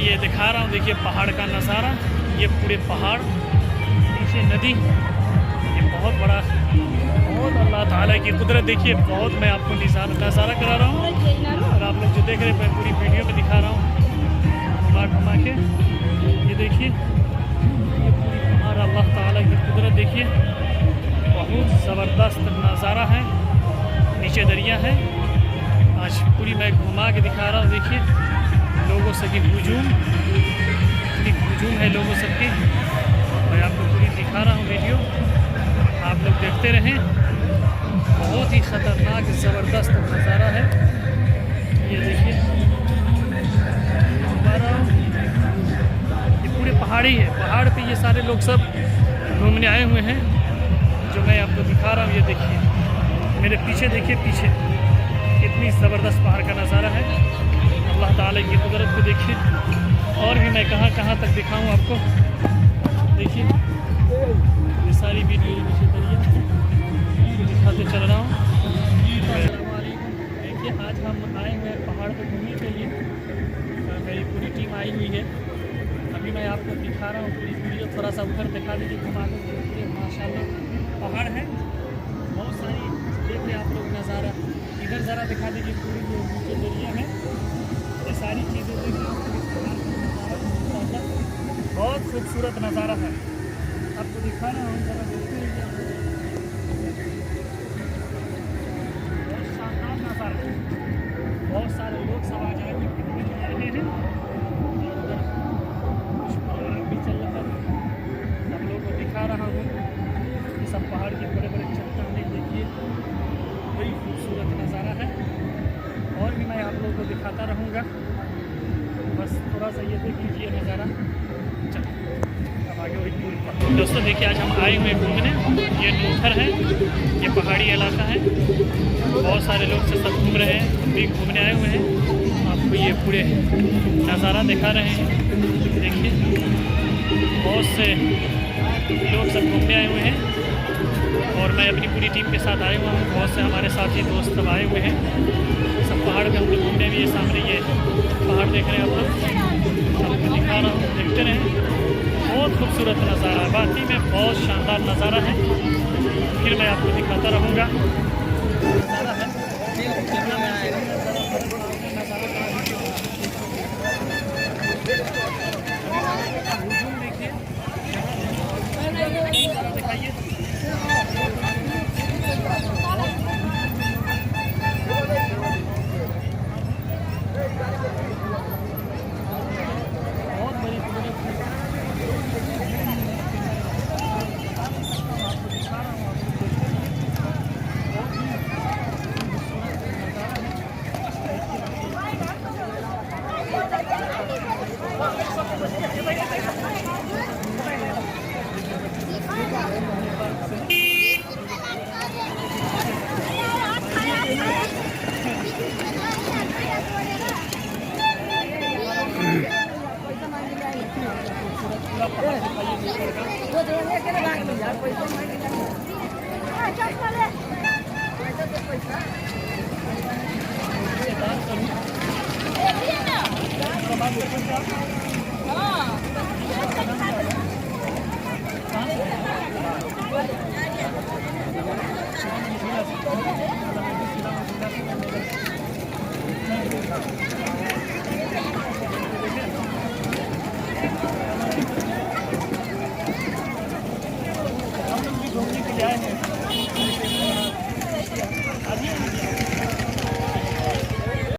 ये दिखा रहा हूँ, देखिए पहाड़ का नज़ारा, ये पूरे पहाड़, पीछे नदी, ये बहुत बड़ा, बहुत अल्लाह ताला की कुदरत देखिए, बहुत मैं आपको नज़ारा करा रहा हूँ। और आप लोग जो देख रहे हैं मैं पूरी वीडियो में दिखा रहा हूँ घुमा घुमा के। ये देखिए ये पूरी पहाड़, अल्लाह ताला की कुदरत देखिए, बहुत ज़बरदस्त नज़ारा है। नीचे दरिया है। आज पूरी मैं घुमा के दिखा रहा हूँ, देखिए लोगों सबकी हुजूम, इतनी हुजूम है लोगों सबकी। मैं आपको पूरी दिखा रहा हूँ वीडियो, आप लोग देखते रहें। बहुत ही ख़तरनाक ज़बरदस्त नज़ारा है। ये देखिए हमारा ये पूरे पहाड़ी है, पहाड़ पे ये सारे लोग सब घूमने आए हुए हैं, जो मैं आपको दिखा रहा हूँ। ये देखिए मेरे पीछे, देखिए पीछे कितनी ज़बरदस्त पहाड़ का नज़ारा है। अल्लाह ताला की कुदरत को देखिए, और भी मैं कहाँ कहाँ तक दिखाऊं आपको। देखिए ये सारी वीडियो नीचे दरिया दिखाते चल रहा हूँ। देखिए आज हम आए हुए हैं पहाड़ पर घूमने के लिए, मेरी पूरी टीम आई हुई है। अभी मैं आपको दिखा रहा हूँ पूरी वीडियो, थोड़ा सा उधर दिखा दीजिए घुमा के। माशाल्लाह पहाड़ है बहुत सारी, देखिए आप लोग नज़ारा। इधर ज़रा दिखा दीजिए पूरी जो नीचे दरिया है, ये सारी चीज़ें देखिए, बहुत खूबसूरत नज़ारा है। आपको दिखा रहा हूँ, ज़रा देखते हैं, बहुत शानदार नज़ारा है। बहुत सारे लोग सब आ जाए कितने आ रहे हैं, उधर कुछ प्रोग्राम भी चल रहा है। आप लोगों को दिखा रहा हूँ ये सब पहाड़ के बड़े बड़े चट्टानें, देखिए बड़ी खूबसूरत नज़ारा है। और भी मैं आप लोगों को दिखाता रहूँगा, बस थोड़ा सा ये देख लीजिए नज़ारा। चलिए अब आगे वही टूर पर। दोस्तों देखिए आज हम आए हुए घूमने, ये नूथर है, ये पहाड़ी इलाका है, बहुत सारे लोग से सब घूम रहे हैं, हम भी घूमने आए हुए हैं। आपको ये पूरे नज़ारा दिखा रहे हैं। देखिए बहुत से लोग सब घूमने आए हुए हैं, और मैं अपनी पूरी टीम के साथ आया हुआ हूँ। बहुत से हमारे साथी दोस्त सब आए हुए हैं, सब पहाड़ पे हम लोग घूमने भी। ये सामने ये पहाड़ देख रहे हैं आप लोग, आपको दिखा रहा हूँ, देखते रहें। बहुत खूबसूरत नज़ारा, वाकई में बहुत शानदार नज़ारा है। फिर मैं आपको दिखाता रहूँगा नज़ारा है। दिखाइए बहुत बड़ी कुदरत है।